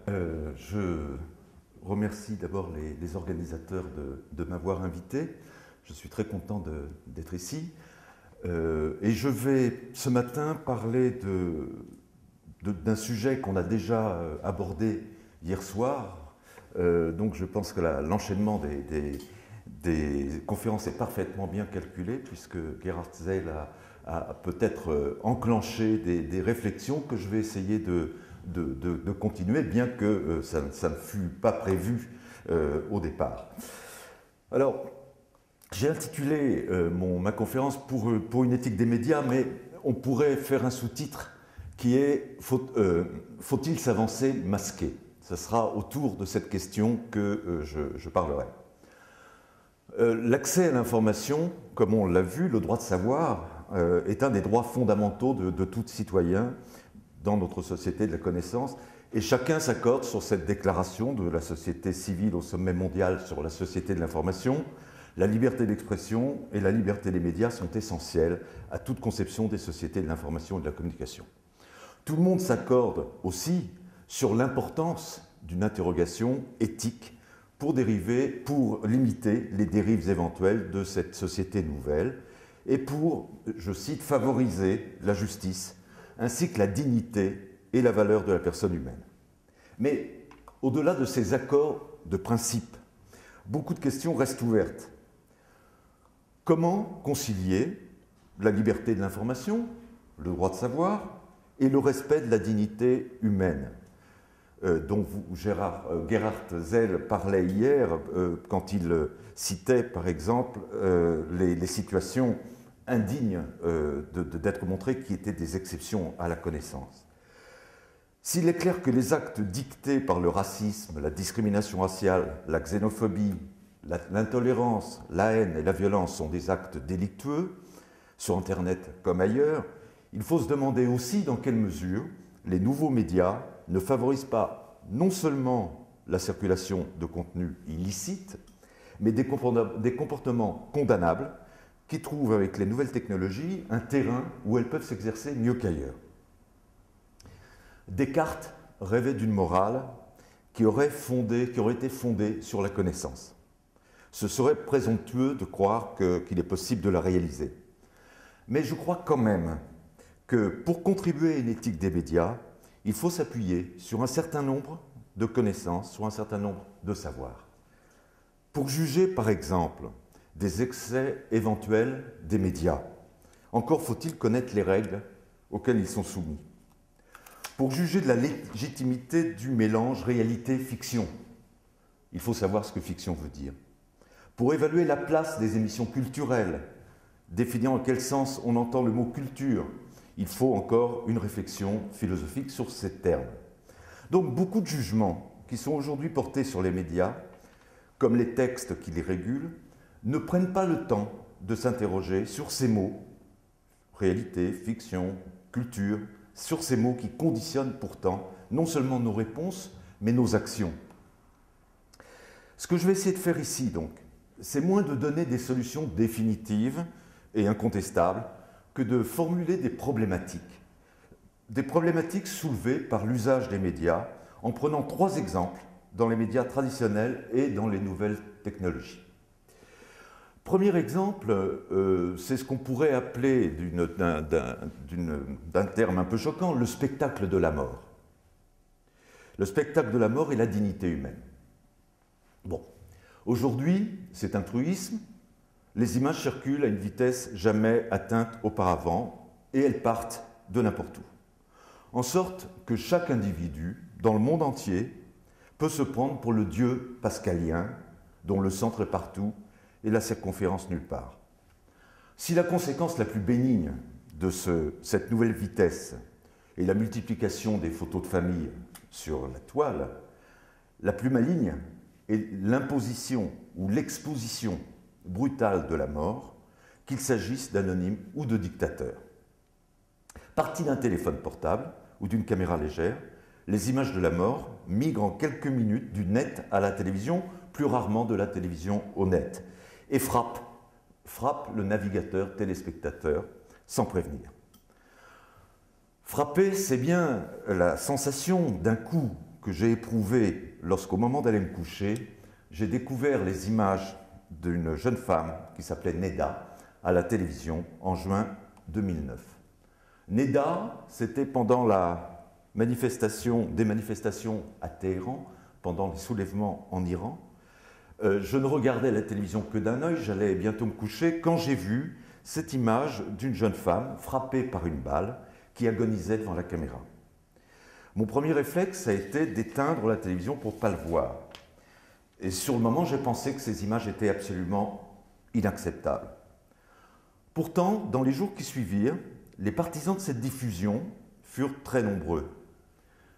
Je remercie d'abord les organisateurs de m'avoir invité. Je suis très content d'être ici. Et je vais ce matin parler d'un sujet qu'on a déjà abordé hier soir. Donc je pense que l'enchaînement des conférences est parfaitement bien calculé, puisque Gerhard Zeil a peut-être enclenché des réflexions que je vais essayer de continuer, bien que ça ne fût pas prévu au départ. Alors, j'ai intitulé ma conférence pour une éthique des médias, mais on pourrait faire un sous-titre qui est Faut-il s'avancer masqué? Ce sera autour de cette question que je parlerai. L'accès à l'information, comme on l'a vu, le droit de savoir, est un des droits fondamentaux de tout citoyen dans notre société de la connaissance, et chacun s'accorde sur cette déclaration de la société civile au sommet mondial sur la société de l'information. La liberté d'expression et la liberté des médias sont essentielles à toute conception des sociétés de l'information et de la communication. Tout le monde s'accorde aussi sur l'importance d'une interrogation éthique pour limiter les dérives éventuelles de cette société nouvelle et pour, je cite, favoriser la justice ainsi que la dignité et la valeur de la personne humaine. Mais au-delà de ces accords de principe, beaucoup de questions restent ouvertes. Comment concilier la liberté de l'information, le droit de savoir, et le respect de la dignité humaine dont Gerhard Zeil parlait hier quand il citait, par exemple, les situations indignes d'être montrées qui étaient des exceptions à la connaissance. S'il est clair que les actes dictés par le racisme, la discrimination raciale, la xénophobie, l'intolérance, la haine et la violence sont des actes délictueux, sur Internet comme ailleurs, il faut se demander aussi dans quelle mesure les nouveaux médias ne favorisent pas non seulement la circulation de contenus illicites, mais des comportements condamnables qui trouvent avec les nouvelles technologies un terrain où elles peuvent s'exercer mieux qu'ailleurs. Descartes rêvait d'une morale qui aurait été fondée sur la connaissance. Ce serait présomptueux de croire qu'il est possible de la réaliser. Mais je crois quand même que pour contribuer à une éthique des médias, il faut s'appuyer sur un certain nombre de connaissances, sur un certain nombre de savoirs. Pour juger, par exemple, des excès éventuels des médias, encore faut-il connaître les règles auxquelles ils sont soumis. Pour juger de la légitimité du mélange réalité-fiction, il faut savoir ce que fiction veut dire. Pour évaluer la place des émissions culturelles, définir en quel sens on entend le mot culture, il faut encore une réflexion philosophique sur ces termes. Donc beaucoup de jugements qui sont aujourd'hui portés sur les médias, comme les textes qui les régulent, ne prennent pas le temps de s'interroger sur ces mots, réalité, fiction, culture, sur ces mots qui conditionnent pourtant non seulement nos réponses, mais nos actions. Ce que je vais essayer de faire ici, donc, c'est moins de donner des solutions définitives et incontestables que de formuler des problématiques soulevées par l'usage des médias en prenant 3 exemples dans les médias traditionnels et dans les nouvelles technologies. Premier exemple, c'est ce qu'on pourrait appeler d'un terme un peu choquant, le spectacle de la mort. Le spectacle de la mort et la dignité humaine. Bon, aujourd'hui, c'est un truisme. Les images circulent à une vitesse jamais atteinte auparavant et elles partent de n'importe où. En sorte que chaque individu, dans le monde entier, peut se prendre pour le dieu pascalien, dont le centre est partout et la circonférence nulle part. Si la conséquence la plus bénigne de cette nouvelle vitesse est la multiplication des photos de famille sur la toile, la plus maligne est l'imposition ou l'exposition brutale de la mort, qu'il s'agisse d'anonymes ou de dictateurs. Parties d'un téléphone portable ou d'une caméra légère, les images de la mort migrent en quelques minutes du net à la télévision, plus rarement de la télévision au net, et frappent le navigateur téléspectateur sans prévenir. Frapper, c'est bien la sensation d'un coup que j'ai éprouvé lorsqu'au moment d'aller me coucher, j'ai découvert les images d'une jeune femme qui s'appelait Neda à la télévision en juin 2009. Neda, c'était pendant des manifestations à Téhéran, pendant les soulèvements en Iran. Je ne regardais la télévision que d'un œil, j'allais bientôt me coucher, quand j'ai vu cette image d'une jeune femme frappée par une balle qui agonisait devant la caméra. Mon premier réflexe a été d'éteindre la télévision pour ne pas le voir. Et sur le moment, j'ai pensé que ces images étaient absolument inacceptables. Pourtant, dans les jours qui suivirent, les partisans de cette diffusion furent très nombreux.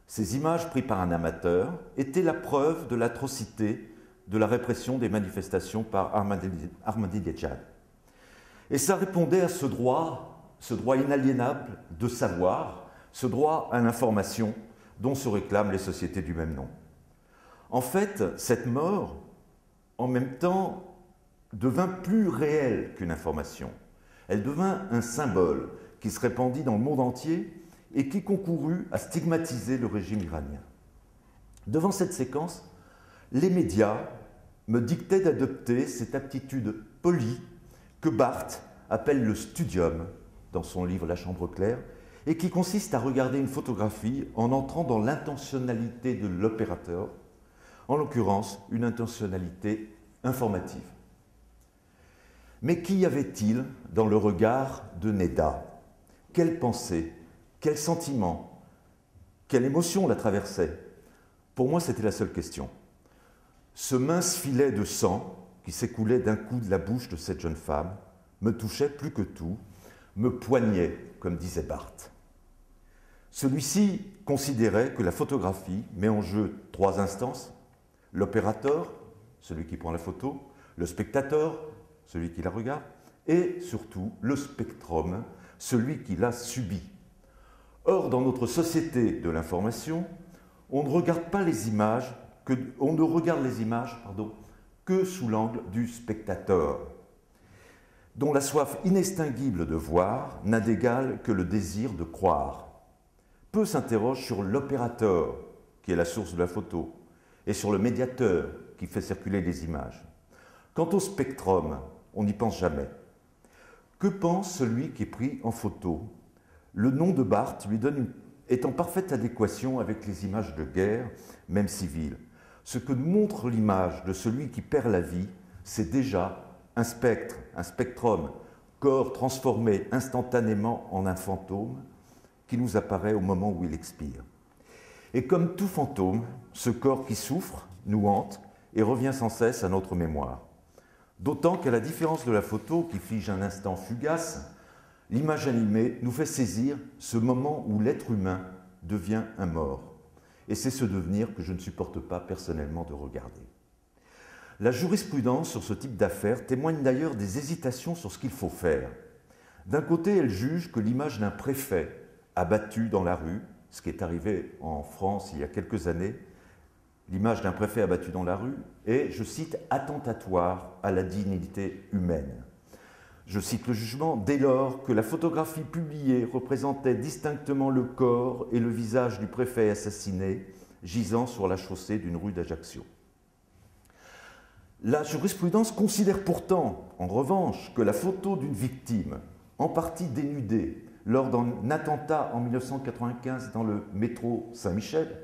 Ces images prises par un amateur étaient la preuve de l'atrocité de la répression des manifestations par Ahmadinejad. Et ça répondait à ce droit inaliénable de savoir, ce droit à l'information dont se réclament les sociétés du même nom. En fait, cette mort, en même temps, devint plus réelle qu'une information. Elle devint un symbole qui se répandit dans le monde entier et qui concourut à stigmatiser le régime iranien. Devant cette séquence, les médias me dictaient d'adopter cette attitude polie que Barthes appelle le studium dans son livre La Chambre claire, et qui consiste à regarder une photographie en entrant dans l'intentionnalité de l'opérateur, en l'occurrence une intentionnalité informative. Mais qu'y avait-il dans le regard de Neda? Quelle pensée, quel sentiment, quelle émotion la traversait? Pour moi, c'était la seule question. Ce mince filet de sang qui s'écoulait d'un coup de la bouche de cette jeune femme me touchait plus que tout, me poignait, comme disait Barthes. Celui-ci considérait que la photographie met en jeu trois instances: l'opérateur, celui qui prend la photo, le spectateur, celui qui la regarde, et surtout le spectrum, celui qui la subit. Or, dans notre société de l'information, on ne regarde les images que sous l'angle du spectateur, dont la soif inextinguible de voir n'a d'égal que le désir de croire. Peu s'interrogent sur l'opérateur, qui est la source de la photo, et sur le médiateur, qui fait circuler les images. Quant au spectrum, on n'y pense jamais. Que pense celui qui est pris en photo? Le nom de Barthes est en parfaite adéquation avec les images de guerre, même civiles. Ce que montre l'image de celui qui perd la vie, c'est déjà un spectre, un spectrum, corps transformé instantanément en un fantôme qui nous apparaît au moment où il expire. Et comme tout fantôme, ce corps qui souffre nous hante et revient sans cesse à notre mémoire. D'autant qu'à la différence de la photo qui fige un instant fugace, l'image animée nous fait saisir ce moment où l'être humain devient un mort. Et c'est ce devenir que je ne supporte pas personnellement de regarder. La jurisprudence sur ce type d'affaires témoigne d'ailleurs des hésitations sur ce qu'il faut faire. D'un côté, elle juge que l'image d'un préfet abattu dans la rue, ce qui est arrivé en France il y a quelques années, l'image d'un préfet abattu dans la rue est, je cite, attentatoire à la dignité humaine. Je cite le jugement: dès lors que la photographie publiée représentait distinctement le corps et le visage du préfet assassiné gisant sur la chaussée d'une rue d'Ajaccio. La jurisprudence considère pourtant, en revanche, que la photo d'une victime, en partie dénudée, lors d'un attentat en 1995 dans le métro Saint-Michel,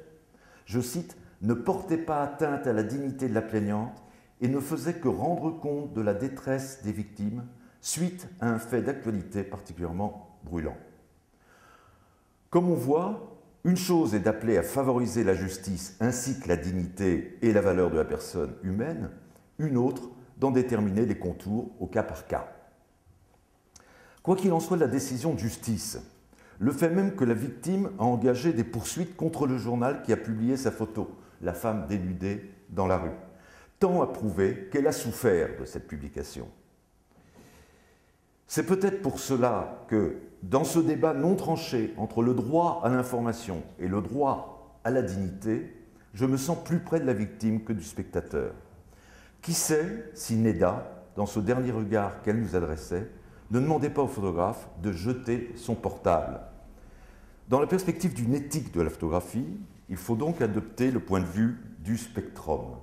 je cite, ne portait pas atteinte à la dignité de la plaignante et ne faisait que rendre compte de la détresse des victimes suite à un fait d'actualité particulièrement brûlant. Comme on voit, une chose est d'appeler à favoriser la justice ainsi que la dignité et la valeur de la personne humaine, une autre d'en déterminer les contours au cas par cas. Quoi qu'il en soit de la décision de justice, le fait même que la victime a engagé des poursuites contre le journal qui a publié sa photo, la femme dénudée dans la rue, tend à prouver qu'elle a souffert de cette publication. C'est peut-être pour cela que, dans ce débat non tranché entre le droit à l'information et le droit à la dignité, je me sens plus près de la victime que du spectateur. Qui sait si Neda, dans ce dernier regard qu'elle nous adressait, ne demandait pas au photographe de jeter son portable. Dans la perspective d'une éthique de la photographie, Il faut donc adopter le point de vue du spectrum.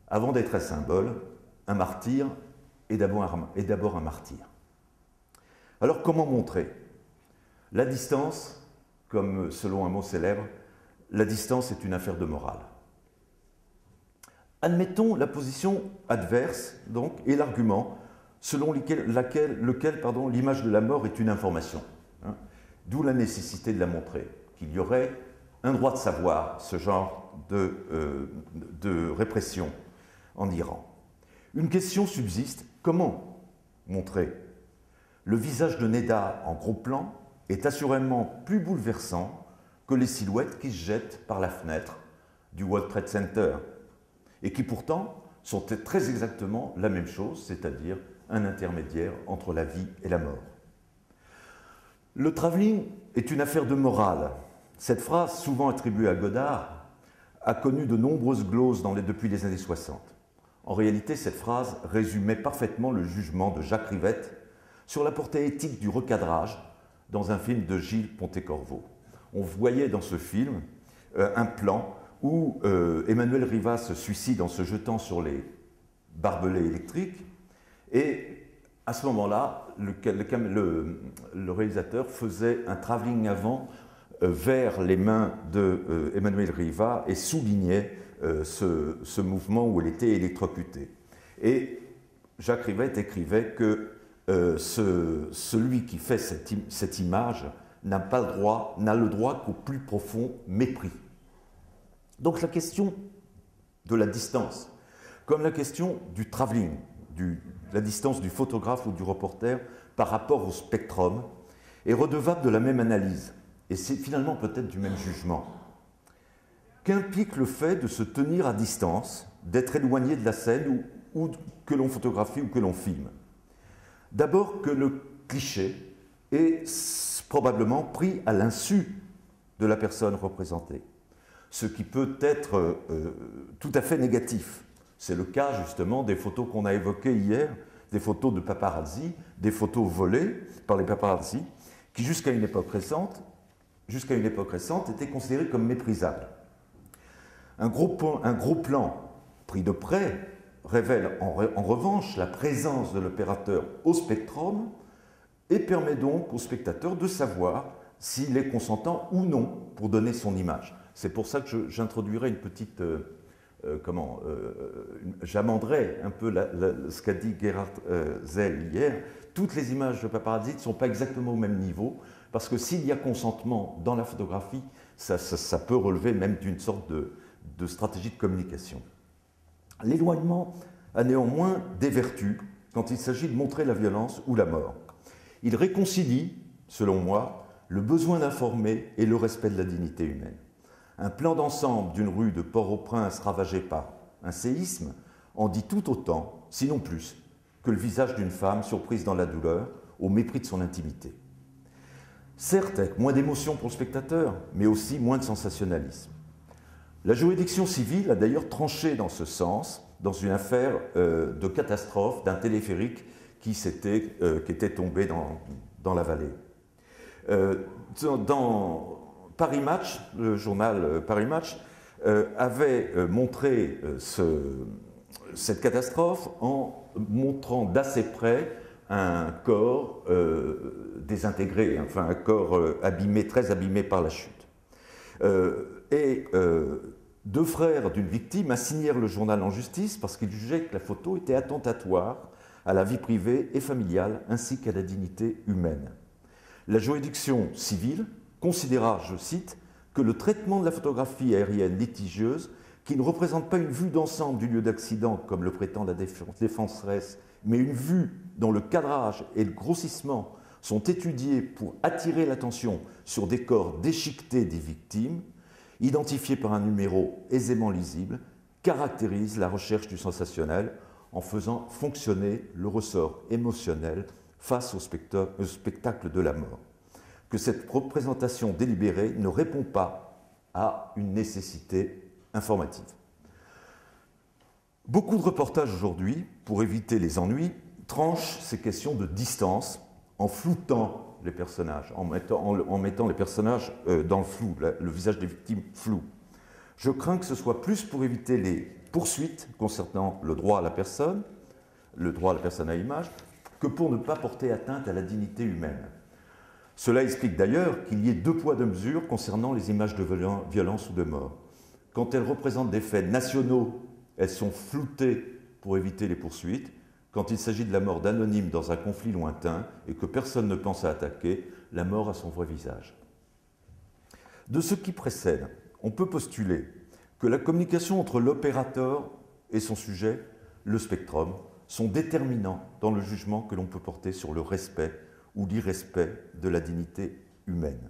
Avant d'être un symbole, un martyr est d'abord un martyr. Alors comment montrer? La distance, comme selon un mot célèbre, la distance est une affaire de morale. Admettons la position adverse, donc, et l'argument selon lequel l'image de la mort est une information. D'où la nécessité de la montrer, qu'il y aurait un droit de savoir ce genre de répression en Iran. Une question subsiste, comment montrer? Le visage de Neda en gros plan est assurément plus bouleversant que les silhouettes qui se jettent par la fenêtre du World Trade Center et qui pourtant sont très exactement la même chose, c'est-à-dire un intermédiaire entre la vie et la mort. Le travelling est une affaire de morale. Cette phrase, souvent attribuée à Godard, a connu de nombreuses gloses depuis les années 60. En réalité, cette phrase résumait parfaitement le jugement de Jacques Rivette sur la portée éthique du recadrage dans un film de Gilles Pontecorvo. On voyait dans ce film un plan où Emmanuel Riva se suicide en se jetant sur les barbelés électriques et à ce moment-là, le réalisateur faisait un travelling avant vers les mains d'Emmanuel Riva et soulignait ce mouvement où elle était électrocutée. Et Jacques Rivette écrivait que celui qui fait cette image n'a le droit qu'au plus profond mépris. Donc la question de la distance, comme la question du travelling, la distance du photographe ou du reporter par rapport au spectrum, est redevable de la même analyse, et c'est finalement peut-être du même jugement. Qu'implique le fait de se tenir à distance, d'être éloigné de la scène ou que l'on photographie ou que l'on filme? D'abord que le cliché est probablement pris à l'insu de la personne représentée, ce qui peut être tout à fait négatif. C'est le cas justement des photos qu'on a évoquées hier, des photos de paparazzi, des photos volées par les paparazzi, qui jusqu'à une époque récente étaient considérées comme méprisables. Un gros plan pris de près révèle en revanche la présence de l'opérateur au spectrum et permet donc au spectateur de savoir s'il est consentant ou non pour donner son image. C'est pour ça que j'introduirai une petite... j'amenderai un peu ce qu'a dit Gerhard Zell hier. Toutes les images de paparazzi ne sont pas exactement au même niveau, parce que s'il y a consentement dans la photographie, ça peut relever même d'une sorte de stratégie de communication. L'éloignement a néanmoins des vertus quand il s'agit de montrer la violence ou la mort. Il réconcilie, selon moi, le besoin d'informer et le respect de la dignité humaine. Un plan d'ensemble d'une rue de Port-au-Prince ravagée par un séisme en dit tout autant, sinon plus, que le visage d'une femme surprise dans la douleur, au mépris de son intimité. Certes, avec moins d'émotion pour le spectateur, mais aussi moins de sensationnalisme. La juridiction civile a d'ailleurs tranché dans ce sens, dans une affaire de catastrophe d'un téléphérique qui était tombé dans la vallée. Dans Paris Match, le journal Paris Match, avait montré cette catastrophe en montrant d'assez près un corps désintégré, enfin un corps abîmé, très abîmé par la chute. Deux frères d'une victime assignèrent le journal en justice parce qu'ils jugeaient que la photo était attentatoire à la vie privée et familiale ainsi qu'à la dignité humaine. La juridiction civile considéra, je cite, que le traitement de la photographie aérienne litigieuse, qui ne représente pas une vue d'ensemble du lieu d'accident comme le prétend la défenseresse, mais une vue dont le cadrage et le grossissement sont étudiés pour attirer l'attention sur des corps déchiquetés des victimes, identifiés par un numéro aisément lisible, caractérise la recherche du sensationnel en faisant fonctionner le ressort émotionnel face au spectacle de la mort. Que cette représentation délibérée ne répond pas à une nécessité informative. Beaucoup de reportages aujourd'hui, pour éviter les ennuis, tranchent ces questions de distance en floutant les personnages, en mettant les personnages dans le flou, le visage des victimes flou. Je crains que ce soit plus pour éviter les poursuites concernant le droit à la personne à l'image, que pour ne pas porter atteinte à la dignité humaine. Cela explique d'ailleurs qu'il y ait deux poids, deux mesures concernant les images de violence ou de mort. Quand elles représentent des faits nationaux, elles sont floutées pour éviter les poursuites. Quand il s'agit de la mort d'anonymes dans un conflit lointain et que personne ne pense à attaquer, la mort a son vrai visage. De ce qui précède, on peut postuler que la communication entre l'opérateur et son sujet, le spectrum, sont déterminants dans le jugement que l'on peut porter sur le respect ou l'irrespect de la dignité humaine.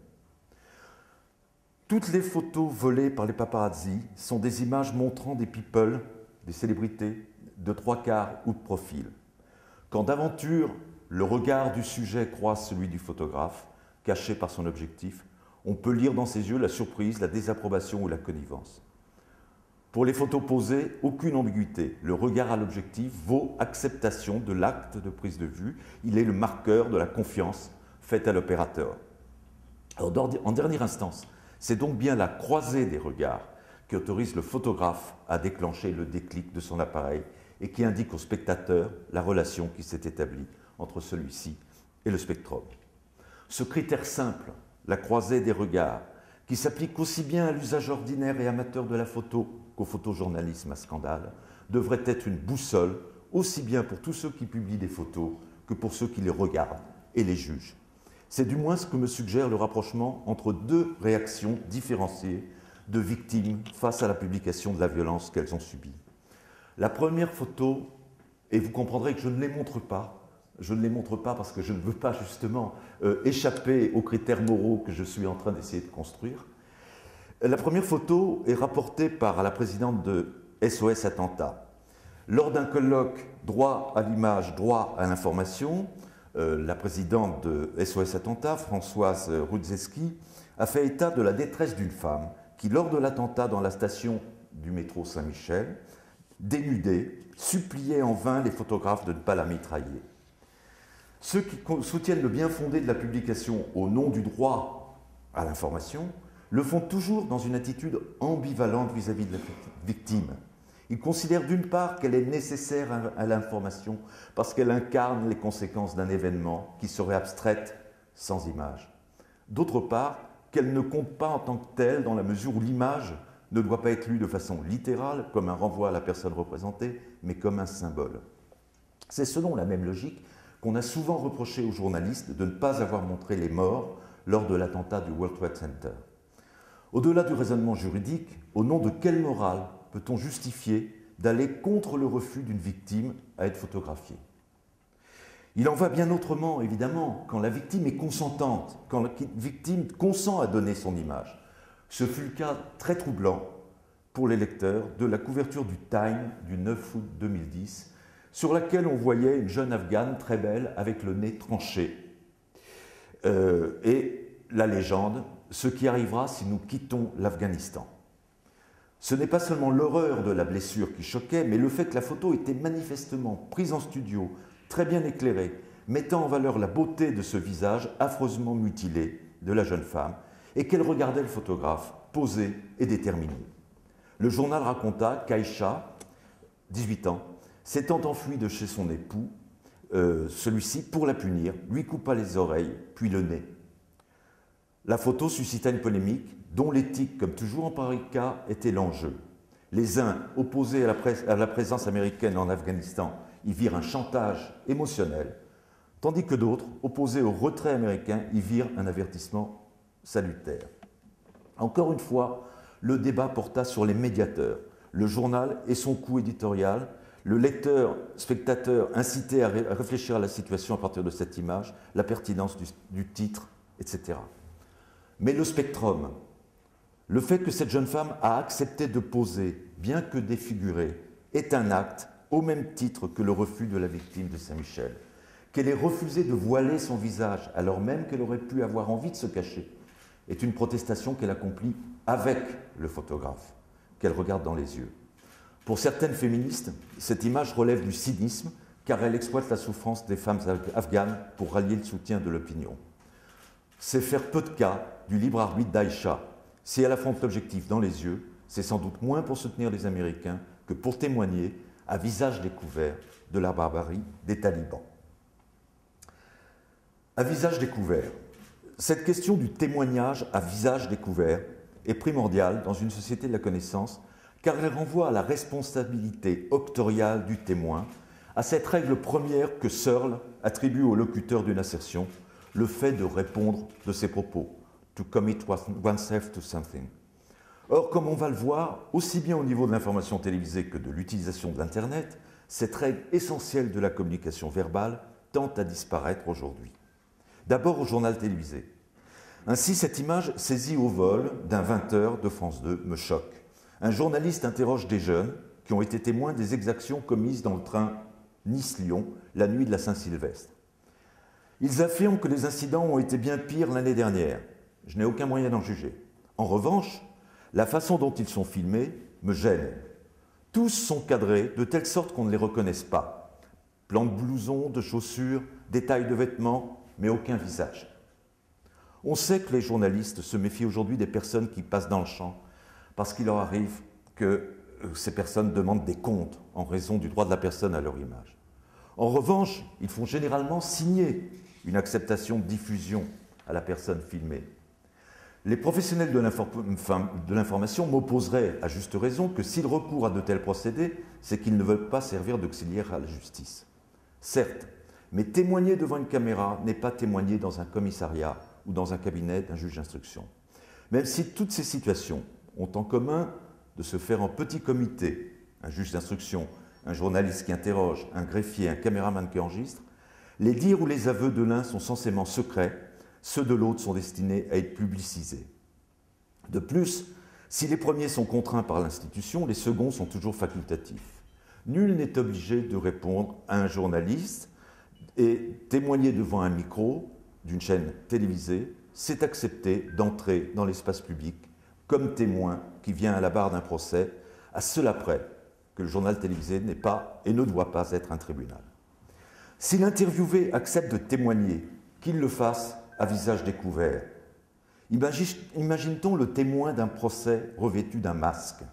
Toutes les photos volées par les paparazzi sont des images montrant des people, des célébrités, de trois quarts ou de profil. Quand d'aventure, le regard du sujet croise celui du photographe, caché par son objectif, on peut lire dans ses yeux la surprise, la désapprobation ou la connivence. Pour les photos posées, aucune ambiguïté. Le regard à l'objectif vaut acceptation de l'acte de prise de vue. Il est le marqueur de la confiance faite à l'opérateur. En dernière instance, c'est donc bien la croisée des regards qui autorise le photographe à déclencher le déclic de son appareil et qui indique au spectateur la relation qui s'est établie entre celui-ci et le spectrum. Ce critère simple, la croisée des regards, qui s'applique aussi bien à l'usage ordinaire et amateur de la photo qu'au photojournalisme à scandale, devrait être une boussole aussi bien pour tous ceux qui publient des photos que pour ceux qui les regardent et les jugent. C'est du moins ce que me suggère le rapprochement entre deux réactions différenciées de victimes face à la publication de la violence qu'elles ont subie. La première photo, et vous comprendrez que je ne les montre pas parce que je ne veux pas justement échapper aux critères moraux que je suis en train d'essayer de construire. La première photo est rapportée par la présidente de SOS Attentat. Lors d'un colloque droit à l'image, droit à l'information, la présidente de SOS Attentat, Françoise Rudzeski, a fait état de la détresse d'une femme qui, lors de l'attentat dans la station du métro Saint-Michel, dénudée, suppliait en vain les photographes de ne pas la mitrailler. Ceux qui soutiennent le bien fondé de la publication au nom du droit à l'information le font toujours dans une attitude ambivalente vis-à-vis de la victime. Ils considèrent d'une part qu'elle est nécessaire à l'information parce qu'elle incarne les conséquences d'un événement qui serait abstraite sans image. D'autre part, qu'elle ne compte pas en tant que telle dans la mesure où l'image ne doit pas être lue de façon littérale, comme un renvoi à la personne représentée, mais comme un symbole. C'est selon la même logique qu'on a souvent reproché aux journalistes de ne pas avoir montré les morts lors de l'attentat du World Trade Center. Au-delà du raisonnement juridique, au nom de quelle morale peut-on justifier d'aller contre le refus d'une victime à être photographiée? Il en va bien autrement, évidemment, quand la victime est consentante, quand la victime consent à donner son image. Ce fut le cas très troublant pour les lecteurs de la couverture du Time du 9 août 2010, sur laquelle on voyait une jeune Afghane très belle avec le nez tranché. Et la légende, ce qui arrivera si nous quittons l'Afghanistan. Ce n'est pas seulement l'horreur de la blessure qui choquait, mais le fait que la photo était manifestement prise en studio, très bien éclairée, mettant en valeur la beauté de ce visage affreusement mutilé de la jeune femme, et qu'elle regardait le photographe, posé et déterminé. Le journal raconta qu'Aïcha, 18 ans, s'étant enfuie de chez son époux, celui-ci, pour la punir, lui coupa les oreilles, puis le nez. La photo suscita une polémique dont l'éthique, comme toujours en pareil cas, était l'enjeu. Les uns, opposés à la présence américaine en Afghanistan, y virent un chantage émotionnel, tandis que d'autres, opposés au retrait américain, y virent un avertissement salutaire. Encore une fois, le débat porta sur les médiateurs, le journal et son coût éditorial, le lecteur, spectateur incité à réfléchir à la situation à partir de cette image, la pertinence du titre, etc. Mais le spectrum, le fait que cette jeune femme a accepté de poser, bien que défigurée, est un acte au même titre que le refus de la victime de Saint-Michel. Qu'elle ait refusé de voiler son visage alors même qu'elle aurait pu avoir envie de se cacher, est une protestation qu'elle accomplit avec le photographe, qu'elle regarde dans les yeux. Pour certaines féministes, cette image relève du cynisme car elle exploite la souffrance des femmes afghanes pour rallier le soutien de l'opinion. c'est faire peu de cas du libre arbitre d'Aïcha. Si elle affronte l'objectif dans les yeux, c'est sans doute moins pour soutenir les Américains que pour témoigner, à visage découvert, de la barbarie des talibans. À visage découvert, cette question du témoignage à visage découvert est primordiale dans une société de la connaissance car elle renvoie à la responsabilité octoriale du témoin, à cette règle première que Searle attribue au locuteur d'une assertion, le fait de répondre de ses propos, to commit oneself to something. Or, comme on va le voir, aussi bien au niveau de l'information télévisée que de l'utilisation de l'Internet, cette règle essentielle de la communication verbale tend à disparaître aujourd'hui. D'abord au journal télévisé. Ainsi, cette image saisie au vol d'un 20h de France 2 me choque. Un journaliste interroge des jeunes qui ont été témoins des exactions commises dans le train Nice-Lyon la nuit de la Saint-Sylvestre. Ils affirment que les incidents ont été bien pires l'année dernière. Je n'ai aucun moyen d'en juger. En revanche, la façon dont ils sont filmés me gêne. Tous sont cadrés de telle sorte qu'on ne les reconnaisse pas. Plans de blouson, de chaussures, détails de vêtements, mais aucun visage. On sait que les journalistes se méfient aujourd'hui des personnes qui passent dans le champ parce qu'il leur arrive que ces personnes demandent des comptes en raison du droit de la personne à leur image. En revanche, ils font généralement signer une acceptation de diffusion à la personne filmée. Les professionnels de l'information m'opposeraient à juste raison que s'ils recourent à de tels procédés, c'est qu'ils ne veulent pas servir d'auxiliaire à la justice. Certes, mais témoigner devant une caméra n'est pas témoigner dans un commissariat ou dans un cabinet d'un juge d'instruction. Même si toutes ces situations ont en commun de se faire en petit comité, un juge d'instruction, un journaliste qui interroge, un greffier, un caméraman qui enregistre, les dires ou les aveux de l'un sont censément secrets, ceux de l'autre sont destinés à être publicisés. De plus, si les premiers sont contraints par l'institution, les seconds sont toujours facultatifs. Nul n'est obligé de répondre à un journaliste et témoigner devant un micro d'une chaîne télévisée, c'est accepter d'entrer dans l'espace public comme témoin qui vient à la barre d'un procès, à cela près que le journal télévisé n'est pas et ne doit pas être un tribunal. Si l'interviewé accepte de témoigner, qu'il le fasse à visage découvert. Imagine-t-on le témoin d'un procès revêtu d'un masque.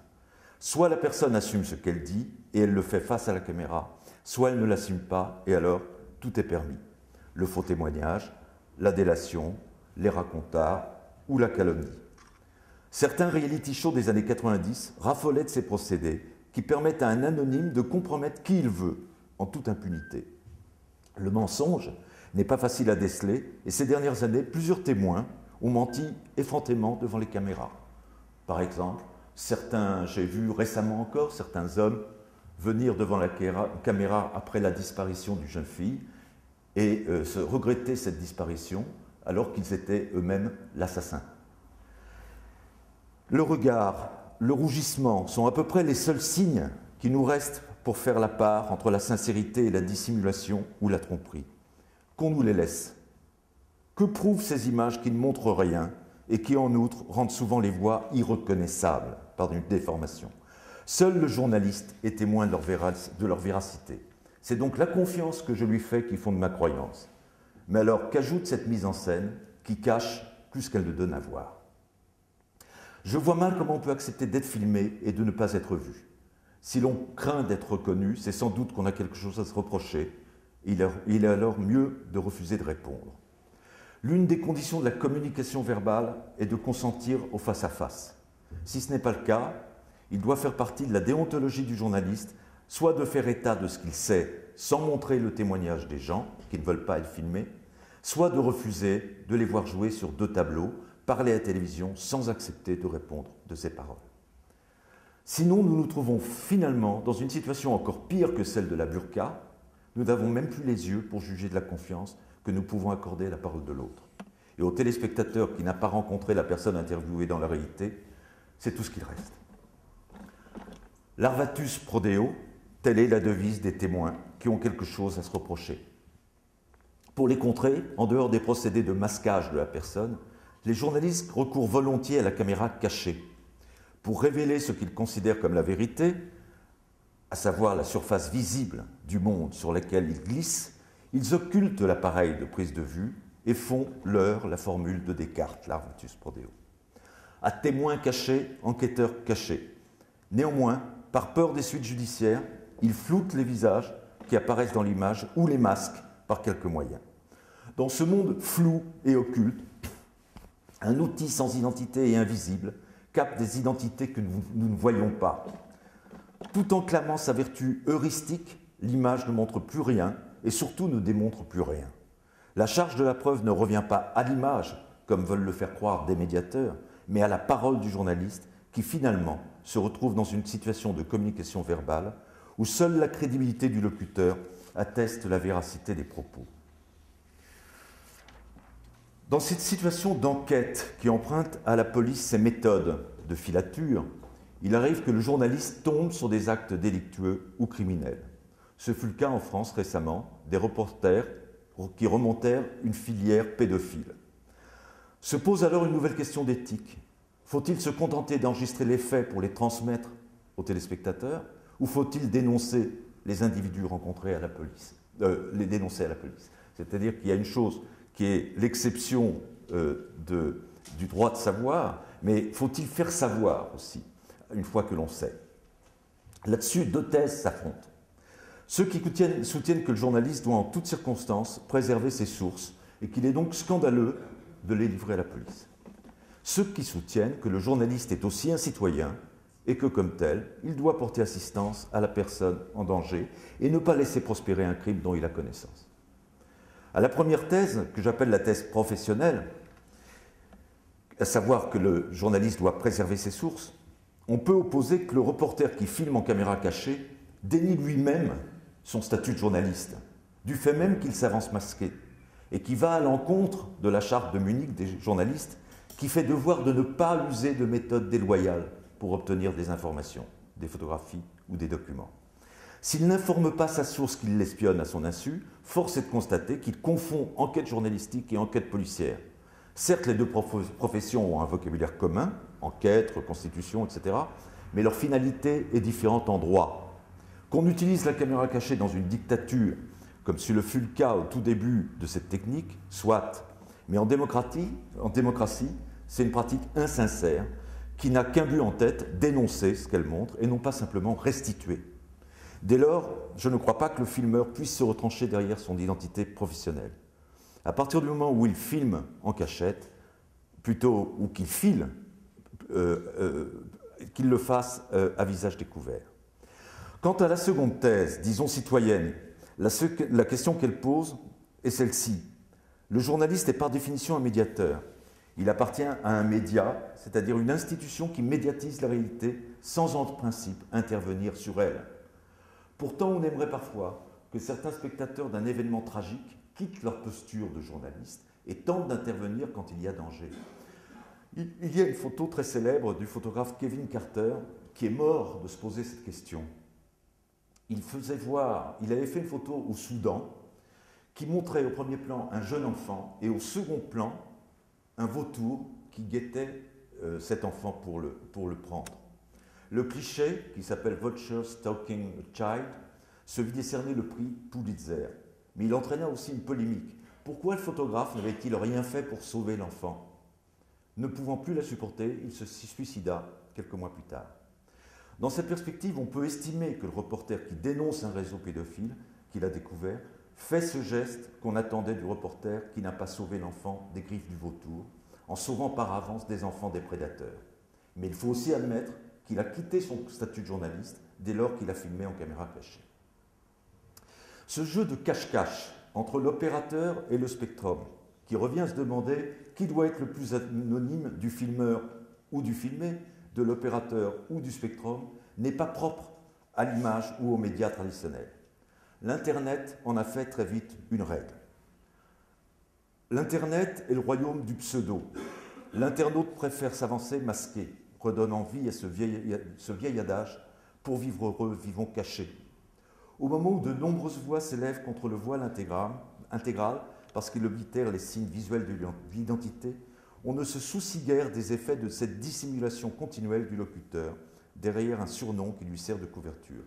Soit la personne assume ce qu'elle dit et elle le fait face à la caméra, soit elle ne l'assume pas et alors tout est permis. Le faux témoignage, la délation, les racontards ou la calomnie. Certains reality shows des années 90 raffolaient de ces procédés qui permettent à un anonyme de compromettre qui il veut, en toute impunité. Le mensonge n'est pas facile à déceler et ces dernières années, plusieurs témoins ont menti effrontément devant les caméras. Par exemple, j'ai vu récemment encore certains hommes venir devant la caméra après la disparition d'une jeune fille et se regretter cette disparition alors qu'ils étaient eux-mêmes l'assassin. Le regard, le rougissement sont à peu près les seuls signes qui nous restent pour faire la part entre la sincérité et la dissimulation ou la tromperie. Qu'on nous les laisse. Que prouvent ces images qui ne montrent rien et qui, en outre, rendent souvent les voix irreconnaissables par une déformation? Seul le journaliste est témoin de leur véracité. C'est donc la confiance que je lui fais qui fonde ma croyance. Mais alors, qu'ajoute cette mise en scène qui cache plus qu'elle ne donne à voir? Je vois mal comment on peut accepter d'être filmé et de ne pas être vu. Si l'on craint d'être reconnu, c'est sans doute qu'on a quelque chose à se reprocher. Il est alors mieux de refuser de répondre. L'une des conditions de la communication verbale est de consentir au face-à-face. Si ce n'est pas le cas, il doit faire partie de la déontologie du journaliste, soit de faire état de ce qu'il sait sans montrer le témoignage des gens qui ne veulent pas être filmés, soit de refuser de les voir jouer sur deux tableaux, parler à la télévision sans accepter de répondre de ses paroles. Sinon, nous nous trouvons finalement dans une situation encore pire que celle de la burqa. Nous n'avons même plus les yeux pour juger de la confiance que nous pouvons accorder à la parole de l'autre. Et au téléspectateur qui n'a pas rencontré la personne interviewée dans la réalité, c'est tout ce qu'il reste. Larvatus prodeo, telle est la devise des témoins qui ont quelque chose à se reprocher. Pour les contrer, en dehors des procédés de masquage de la personne, les journalistes recourent volontiers à la caméra cachée. Pour révéler ce qu'ils considèrent comme la vérité, à savoir la surface visible du monde sur laquelle ils glissent, ils occultent l'appareil de prise de vue et font leur la formule de Descartes, Larvatus Prodeo. À témoin caché, enquêteur caché. Néanmoins, par peur des suites judiciaires, ils floutent les visages qui apparaissent dans l'image ou les masquent par quelques moyens. Dans ce monde flou et occulte, un outil sans identité et invisible capte des identités que nous ne voyons pas. Tout en clamant sa vertu heuristique, l'image ne montre plus rien et surtout ne démontre plus rien. La charge de la preuve ne revient pas à l'image, comme veulent le faire croire des médiateurs, mais à la parole du journaliste qui finalement se retrouve dans une situation de communication verbale où seule la crédibilité du locuteur atteste la véracité des propos. Dans cette situation d'enquête qui emprunte à la police ses méthodes de filature, il arrive que le journaliste tombe sur des actes délictueux ou criminels. Ce fut le cas en France récemment des reporters qui remontèrent une filière pédophile. Se pose alors une nouvelle question d'éthique. Faut-il se contenter d'enregistrer les faits pour les transmettre aux téléspectateurs ou faut-il dénoncer les individus rencontrés à la police, les dénoncer à la police? C'est-à-dire qu'il y a une chose qui est l'exception du droit de savoir, mais faut-il faire savoir aussi, une fois que l'on sait? Là-dessus, deux thèses s'affrontent. Ceux qui soutiennent que le journaliste doit en toutes circonstances préserver ses sources et qu'il est donc scandaleux de les livrer à la police. Ceux qui soutiennent que le journaliste est aussi un citoyen et que, comme tel, il doit porter assistance à la personne en danger et ne pas laisser prospérer un crime dont il a connaissance. À la première thèse, que j'appelle la thèse professionnelle, à savoir que le journaliste doit préserver ses sources, on peut opposer que le reporter qui filme en caméra cachée dénie lui-même son statut de journaliste, du fait même qu'il s'avance masqué, et qui va à l'encontre de la charte de Munich des journalistes, qui fait devoir de ne pas user de méthodes déloyales pour obtenir des informations, des photographies ou des documents. S'il n'informe pas sa source qu'il l'espionne à son insu, force est de constater qu'il confond enquête journalistique et enquête policière. Certes, les deux professions ont un vocabulaire commun, enquête, reconstitution, etc., mais leur finalité est différente en droit. Qu'on utilise la caméra cachée dans une dictature, comme ce fut le cas au tout début de cette technique, soit, mais en démocratie, c'est une pratique insincère qui n'a qu'un but en tête, dénoncer ce qu'elle montre et non pas simplement restituer. Dès lors, je ne crois pas que le filmeur puisse se retrancher derrière son identité professionnelle. À partir du moment où il filme en cachette, plutôt, ou qu'il file, qu'il le fasse à visage découvert. Quant à la seconde thèse, disons citoyenne, la question qu'elle pose est celle-ci. Le journaliste est par définition un médiateur. Il appartient à un média, c'est-à-dire une institution qui médiatise la réalité sans en principe intervenir sur elle. Pourtant, on aimerait parfois que certains spectateurs d'un événement tragique quittent leur posture de journaliste et tentent d'intervenir quand il y a danger. Il y a une photo très célèbre du photographe Kevin Carter qui est mort de se poser cette question. Il avait fait une photo au Soudan qui montrait au premier plan un jeune enfant et au second plan un vautour qui guettait cet enfant pour le prendre. Le cliché, qui s'appelle Vulture Stalking a Child, se vit décerner le prix Pulitzer. Mais il entraîna aussi une polémique. Pourquoi le photographe n'avait-il rien fait pour sauver l'enfant? Ne pouvant plus la supporter, il se suicida quelques mois plus tard. Dans cette perspective, on peut estimer que le reporter qui dénonce un réseau pédophile qu'il a découvert fait ce geste qu'on attendait du reporter qui n'a pas sauvé l'enfant des griffes du vautour, en sauvant par avance des enfants des prédateurs. Mais il faut aussi admettre qu'il a quitté son statut de journaliste dès lors qu'il a filmé en caméra cachée. Ce jeu de cache-cache entre l'opérateur et le spectrum, qui revient à se demander qui doit être le plus anonyme du filmeur ou du filmé, de l'opérateur ou du spectrum, n'est pas propre à l'image ou aux médias traditionnels. L'Internet en a fait très vite une règle. L'Internet est le royaume du pseudo. L'internaute préfère s'avancer masqué, redonnant vie à ce vieil adage « pour vivre heureux, vivons cachés ». Au moment où de nombreuses voix s'élèvent contre le voile intégral parce qu'il oblitère les signes visuels de l'identité, on ne se soucie guère des effets de cette dissimulation continuelle du locuteur derrière un surnom qui lui sert de couverture.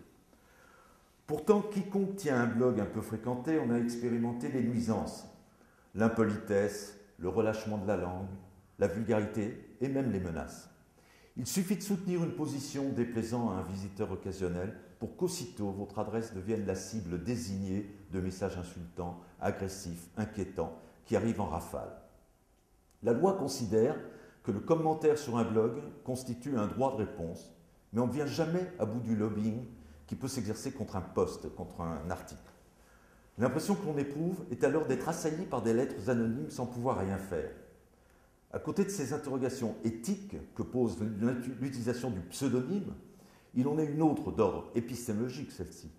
Pourtant, quiconque tient un blog un peu fréquenté en a expérimenté les nuisances. l'impolitesse, le relâchement de la langue, la vulgarité et même les menaces. Il suffit de soutenir une position déplaisant à un visiteur occasionnel pour qu'aussitôt votre adresse devienne la cible désignée de messages insultants, agressifs, inquiétants, qui arrivent en rafale. La loi considère que le commentaire sur un blog constitue un droit de réponse, mais on ne vient jamais à bout du lobbying qui peut s'exercer contre un post, contre un article. L'impression que l'on éprouve est alors d'être assailli par des lettres anonymes sans pouvoir rien faire. À côté de ces interrogations éthiques que pose l'utilisation du pseudonyme, il en est une autre d'ordre épistémologique, celle-ci.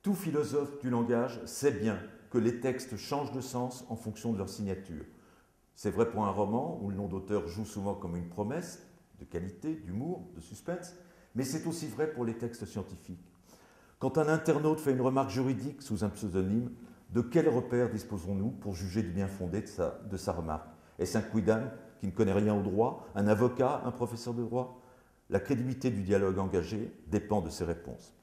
Tout philosophe du langage sait bien que les textes changent de sens en fonction de leur signature. C'est vrai pour un roman où le nom d'auteur joue souvent comme une promesse de qualité, d'humour, de suspense, mais c'est aussi vrai pour les textes scientifiques. Quand un internaute fait une remarque juridique sous un pseudonyme, de quels repères disposons-nous pour juger du bien fondé de sa remarque? Est-ce un quidam qui ne connaît rien au droit, un avocat, un professeur de droit? La crédibilité du dialogue engagé dépend de ces réponses.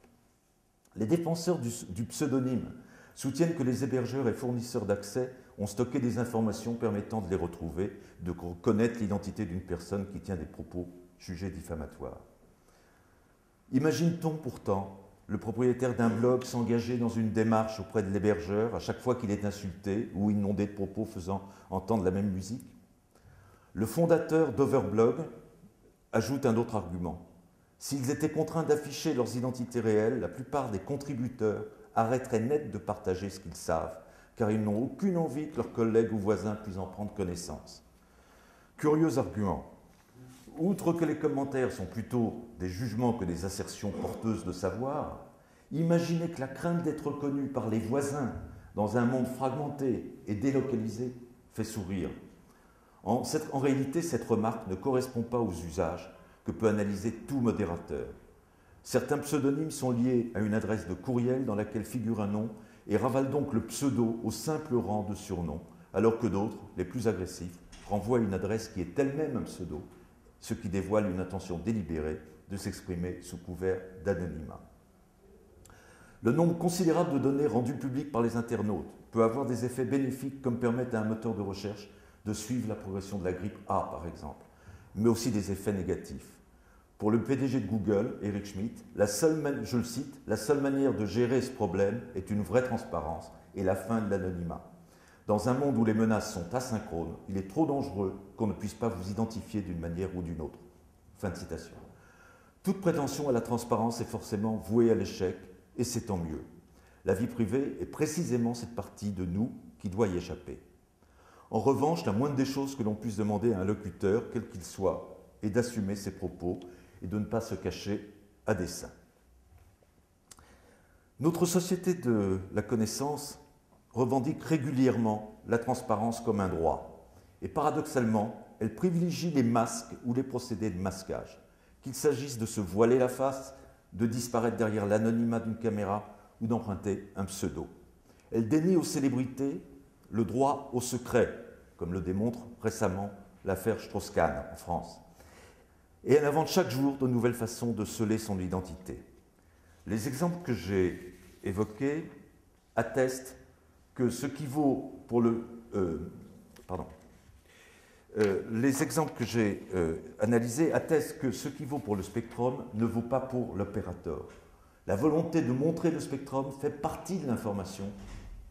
Les défenseurs du pseudonyme soutiennent que les hébergeurs et fournisseurs d'accès ont stocké des informations permettant de les retrouver, de connaître l'identité d'une personne qui tient des propos jugés diffamatoires. Imagine-t-on pourtant le propriétaire d'un blog s'engager dans une démarche auprès de l'hébergeur à chaque fois qu'il est insulté ou inondé de propos faisant entendre la même musique? Le fondateur d'Overblog ajoute un autre argument. S'ils étaient contraints d'afficher leurs identités réelles, la plupart des contributeurs arrêteraient net de partager ce qu'ils savent, car ils n'ont aucune envie que leurs collègues ou voisins puissent en prendre connaissance. Curieux argument. Outre que les commentaires sont plutôt des jugements que des assertions porteuses de savoir, imaginez que la crainte d'être reconnu par les voisins dans un monde fragmenté et délocalisé fait sourire. En réalité, cette remarque ne correspond pas aux usages que peut analyser tout modérateur. Certains pseudonymes sont liés à une adresse de courriel dans laquelle figure un nom et ravalent donc le pseudo au simple rang de surnom, alors que d'autres, les plus agressifs, renvoient à une adresse qui est elle-même un pseudo, ce qui dévoile une intention délibérée de s'exprimer sous couvert d'anonymat. Le nombre considérable de données rendues publiques par les internautes peut avoir des effets bénéfiques comme permettre à un moteur de recherche de suivre la progression de la grippe A, par exemple, mais aussi des effets négatifs. Pour le PDG de Google, Eric Schmidt, je le cite, « La seule manière de gérer ce problème est une vraie transparence et la fin de l'anonymat. Dans un monde où les menaces sont asynchrones, il est trop dangereux qu'on ne puisse pas vous identifier d'une manière ou d'une autre. » Fin de citation. Toute prétention à la transparence est forcément vouée à l'échec, et c'est tant mieux. La vie privée est précisément cette partie de nous qui doit y échapper. En revanche, la moindre des choses que l'on puisse demander à un locuteur, quel qu'il soit, est d'assumer ses propos et de ne pas se cacher à dessein. Notre société de la connaissance revendique régulièrement la transparence comme un droit. Et paradoxalement, elle privilégie les masques ou les procédés de masquage, qu'il s'agisse de se voiler la face, de disparaître derrière l'anonymat d'une caméra ou d'emprunter un pseudo. Elle dénie aux célébrités le droit au secret, comme le démontre récemment l'affaire Strauss-Kahn en France. Et elle invente chaque jour de nouvelles façons de sceller son identité. Les exemples que j'ai évoqués attestent que ce qui vaut pour les exemples que j'ai analysés attestent que ce qui vaut pour le spectrum ne vaut pas pour l'opérateur. La volonté de montrer le spectrum fait partie de l'information,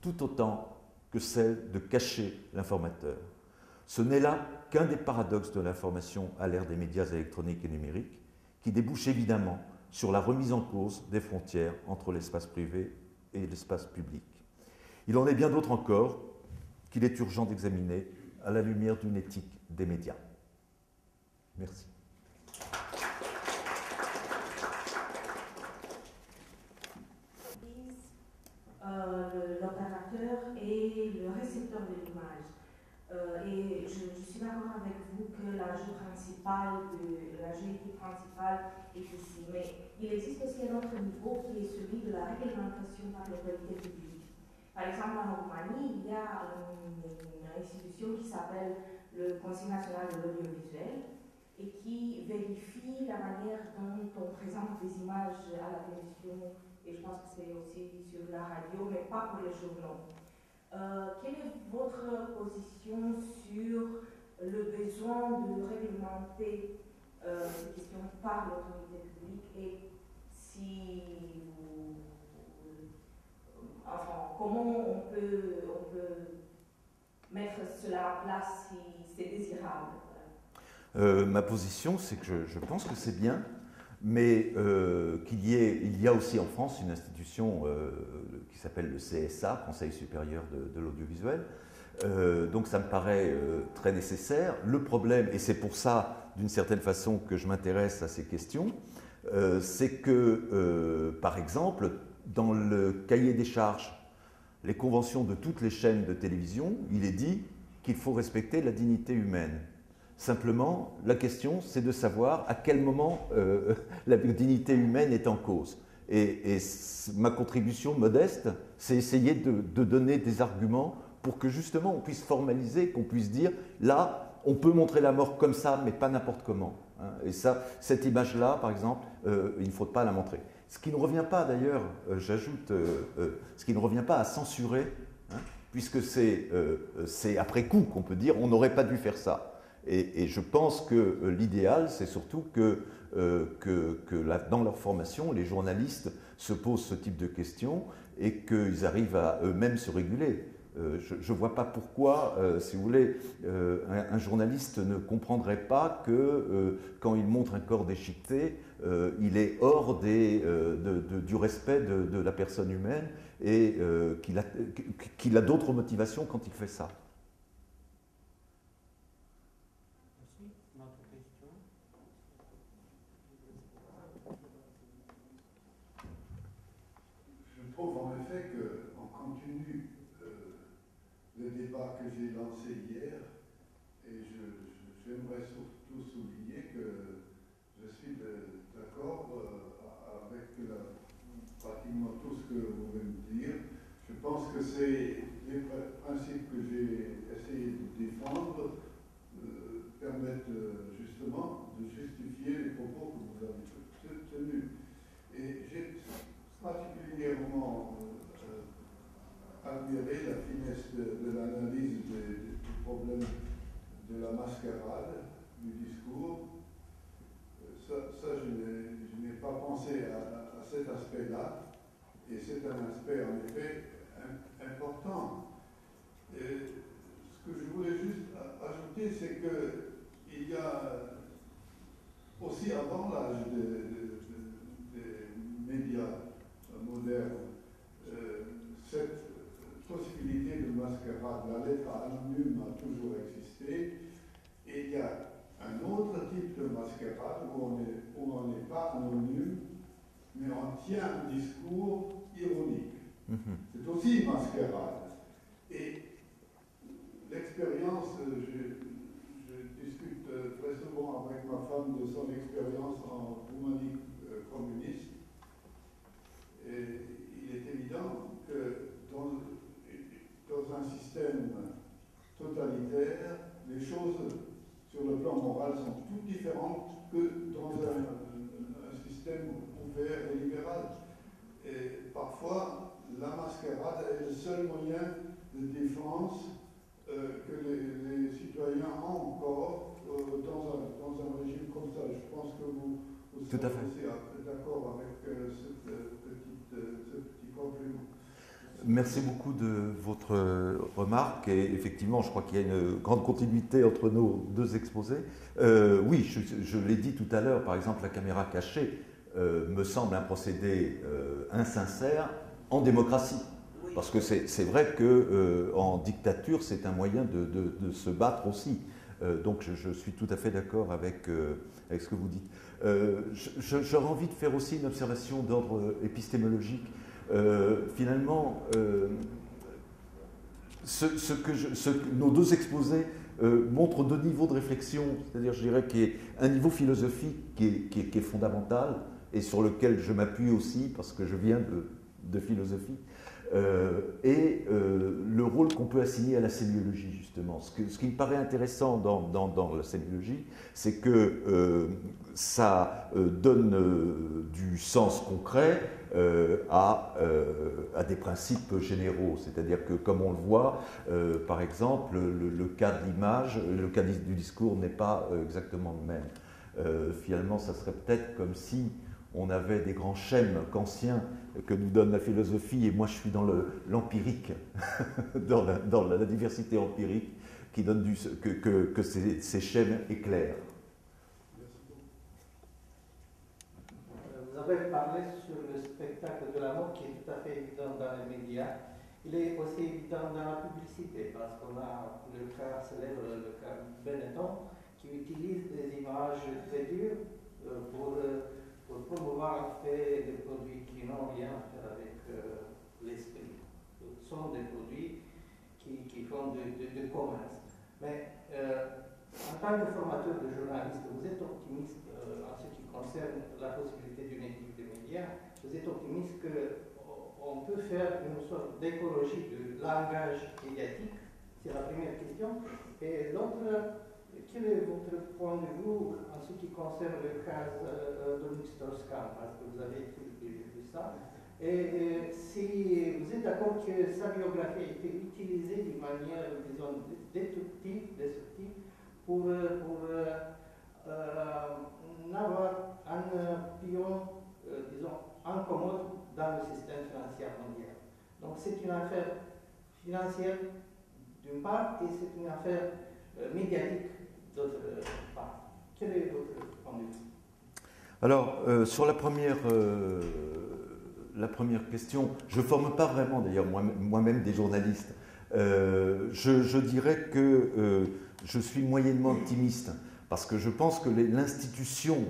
tout autant que celle de cacher l'informateur. Ce n'est là qu'un des paradoxes de l'information à l'ère des médias électroniques et numériques, qui débouche évidemment sur la remise en cause des frontières entre l'espace privé et l'espace public. Il en est bien d'autres encore qu'il est urgent d'examiner à la lumière d'une éthique des médias. Merci. L'opérateur et le récepteur de l'image. Et je suis d'accord avec vous que l'enjeu principal, éthique principale est ici. Mais il existe aussi un autre niveau qui est celui de la réglementation par l'autorité publique. Par exemple, en Roumanie, il y a une institution qui s'appelle le Conseil national de l'audiovisuel et qui vérifie la manière dont on présente des images à la télévision, et je pense que c'est aussi sur la radio, mais pas pour les journaux. Quelle est votre position sur le besoin de réglementer ces questions par l'autorité publique et si enfin, comment on peut mettre cela en place si c'est désirable? Ma position, c'est que je pense que c'est bien, mais il y a aussi en France une institution qui s'appelle le CSA, Conseil supérieur de l'audiovisuel. Donc ça me paraît très nécessaire. Le problème, et c'est pour ça, d'une certaine façon, que je m'intéresse à ces questions, c'est que, par exemple, dans le cahier des charges, les conventions de toutes les chaînes de télévision, il est dit qu'il faut respecter la dignité humaine. Simplement, la question, c'est de savoir à quel moment la dignité humaine est en cause. Et ma contribution modeste, c'est essayer de donner des arguments pour que justement on puisse formaliser, qu'on puisse dire, là, on peut montrer la mort comme ça, mais pas n'importe comment. Hein. Et ça, cette image-là, par exemple, il ne faut pas la montrer. Ce qui ne revient pas d'ailleurs, j'ajoute, ce qui ne revient pas à censurer, hein, puisque c'est après coup qu'on peut dire on n'aurait pas dû faire ça. Et je pense que l'idéal, c'est surtout que dans leur formation, les journalistes se posent ce type de questions et qu'ils arrivent à eux-mêmes se réguler. Je ne vois pas pourquoi, si vous voulez, un journaliste ne comprendrait pas que quand il montre un corps déchiqueté, il est hors du respect de la personne humaine et qu'il a d'autres motivations quand il fait ça. Je trouve en effet qu'on continue le débat que j'ai lancé hier et j'aimerais surtout souligner que je suis d'accord avec pratiquement tout ce que vous venez de dire. Je pense que c'est les principes que j'ai essayé de défendre permettent justement de justifier les propos que vous avez tenus. Et j'ai particulièrement admiré la finesse de l'analyse du problème de la mascarade, du discours. Ça je n'ai pas pensé à cet aspect-là, et c'est un aspect en effet important. Et ce que je voulais juste ajouter, c'est qu'il y a aussi avant l'âge des médias modernes, cette possibilité de mascarade, la lettre anonyme a toujours existé, et il y a un autre type de mascarade où on n'est pas anonyme, mais on tient un discours ironique. C'est aussi une mascarade. Et l'expérience, je discute très souvent avec ma femme de son expérience en Roumanie communiste, et il est évident que dans un système totalitaire, les choses sur le plan moral sont toutes différentes que dans un système ouvert et libéral. Et parfois, la mascarade est le seul moyen de défense que les citoyens ont encore dans un régime comme ça. Je pense que vous serez aussi d'accord avec ce petit complément. Merci beaucoup de votre remarque et effectivement je crois qu'il y a une grande continuité entre nos deux exposés. Oui, je l'ai dit tout à l'heure, par exemple la caméra cachée me semble un procédé insincère en démocratie. Parce que c'est vrai qu'en dictature c'est un moyen de se battre aussi. Donc je suis tout à fait d'accord avec ce que vous dites. J'aurais envie de faire aussi une observation d'ordre épistémologique. Finalement, nos deux exposés montrent deux niveaux de réflexion, c'est-à-dire, je dirais, qu'il y a un niveau philosophique qui est fondamental et sur lequel je m'appuie aussi parce que je viens de philosophie. et le rôle qu'on peut assigner à la sémiologie, justement. Ce qui me paraît intéressant dans la sémiologie, c'est que ça donne du sens concret à des principes généraux. C'est-à-dire que, comme on le voit, par exemple, le cas de l'image, le cas du discours n'est pas exactement le même. Finalement, ça serait peut-être comme si on avait des grands schèmes kantiens que nous donne la philosophie, et moi je suis dans l'empirique, dans la diversité empirique qui donne que ces schèmes éclairent. Vous avez parlé sur le spectacle de la mort qui est tout à fait évident dans les médias. Il est aussi évident dans la publicité parce qu'on a le cas célèbre, le cas Benetton, qui utilise des images très dures pour promouvoir en fait des produits qui n'ont rien à faire avec l'esprit. Ce sont des produits qui font de commerce. Mais en tant que formateur de journaliste, vous êtes optimiste en ce qui concerne la possibilité d'une éthique des médias. Vous êtes optimiste qu'on peut faire une sorte d'écologie du langage médiatique? C'est la première question. Et l'autre, quel est votre point de vue en ce qui concerne le cas de Strauss-Kahn, parce que vous avez écrit ça, et si vous êtes d'accord que sa biographie a été utilisée d'une manière, disons, destructive pour avoir un pion, disons, incommode dans le système financier mondial. Donc c'est une affaire financière d'une part et c'est une affaire médiatique d'autre part. Quel est votre point de vue? Alors, sur la première question, je ne forme pas vraiment d'ailleurs moi-même des journalistes. Je dirais que je suis moyennement optimiste parce que je pense que l'institution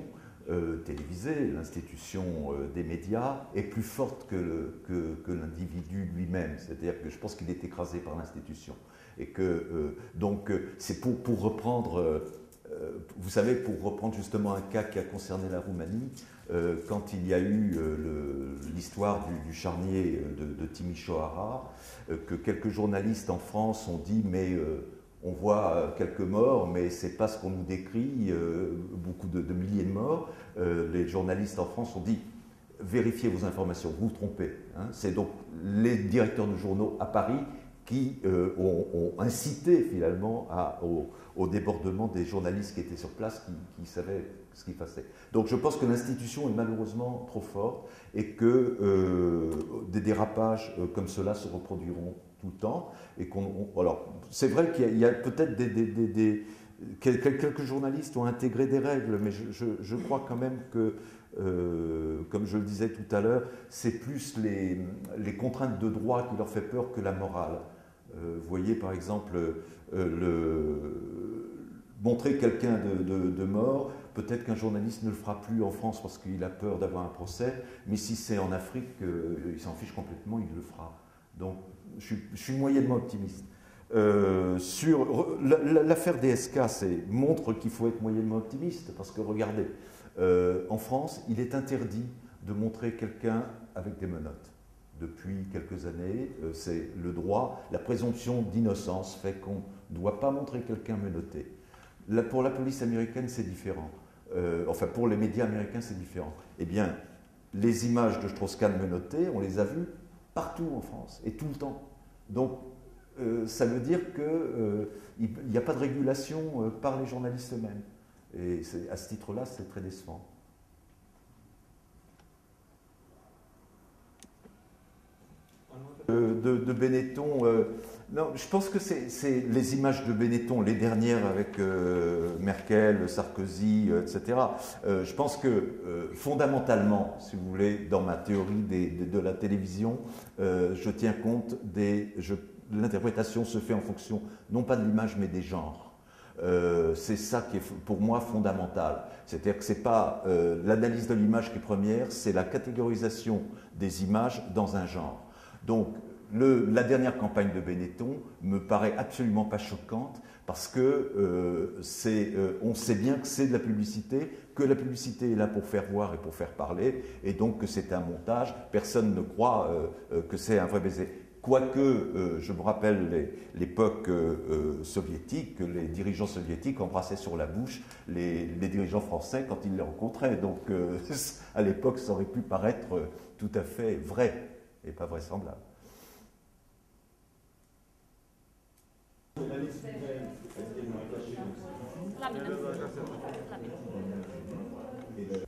télévisée, l'institution des médias est plus forte que l'individu lui-même. C'est-à-dire que je pense qu'il est écrasé par l'institution. Et que, donc, c'est pour reprendre, vous savez, pour reprendre justement un cas qui a concerné la Roumanie, quand il y a eu l'histoire du charnier de Timișoara, que quelques journalistes en France ont dit, mais on voit quelques morts, mais ce n'est pas ce qu'on nous décrit, beaucoup de milliers de morts. Les journalistes en France ont dit, vérifiez vos informations, vous vous trompez. Hein. C'est donc les directeurs de journaux à Paris qui ont incité finalement au débordement des journalistes qui étaient sur place, qui savaient ce qu'ils faisaient. Donc je pense que l'institution est malheureusement trop forte et que des dérapages comme cela se reproduiront tout le temps. Et alors, c'est vrai qu'il y a peut-être quelques journalistes ont intégré des règles, mais je crois quand même que, comme je le disais tout à l'heure, c'est plus les contraintes de droit qui leur fait peur que la morale. Vous voyez par exemple montrer quelqu'un de mort, peut-être qu'un journaliste ne le fera plus en France parce qu'il a peur d'avoir un procès, mais si c'est en Afrique, il s'en fiche complètement, il le fera. Donc je suis moyennement optimiste. Sur l'affaire DSK, montre qu'il faut être moyennement optimiste, parce que regardez, en France, il est interdit de montrer quelqu'un avec des menottes. Depuis quelques années, c'est le droit, la présomption d'innocence fait qu'on ne doit pas montrer quelqu'un menotté. Pour la police américaine, c'est différent. Enfin, pour les médias américains, c'est différent. Eh bien, les images de Strauss-Kahn menottées, on les a vues partout en France, et tout le temps. Donc, ça veut dire qu'il n'y a pas de régulation par les journalistes eux-mêmes. Et à ce titre-là, c'est très décevant. De Benetton, non, je pense que c'est les images de Benetton, les dernières avec Merkel, Sarkozy, etc. Je pense que fondamentalement, si vous voulez, dans ma théorie de la télévision, je tiens compte l'interprétation se fait en fonction non pas de l'image mais des genres. C'est ça qui est pour moi fondamental. C'est-à-dire que ce n'est pas l'analyse de l'image qui est première, c'est la catégorisation des images dans un genre. Donc la dernière campagne de Benetton me paraît absolument pas choquante Parce que on sait bien que c'est de la publicité, que la publicité est là pour faire voir et pour faire parler, et donc que c'est un montage. Personne ne croit que c'est un vrai baiser. Quoique, je me rappelle l'époque soviétique, que les dirigeants soviétiques embrassaient sur la bouche les dirigeants français quand ils les rencontraient. Donc, à l'époque, ça aurait pu paraître tout à fait vrai et pas vraisemblable. La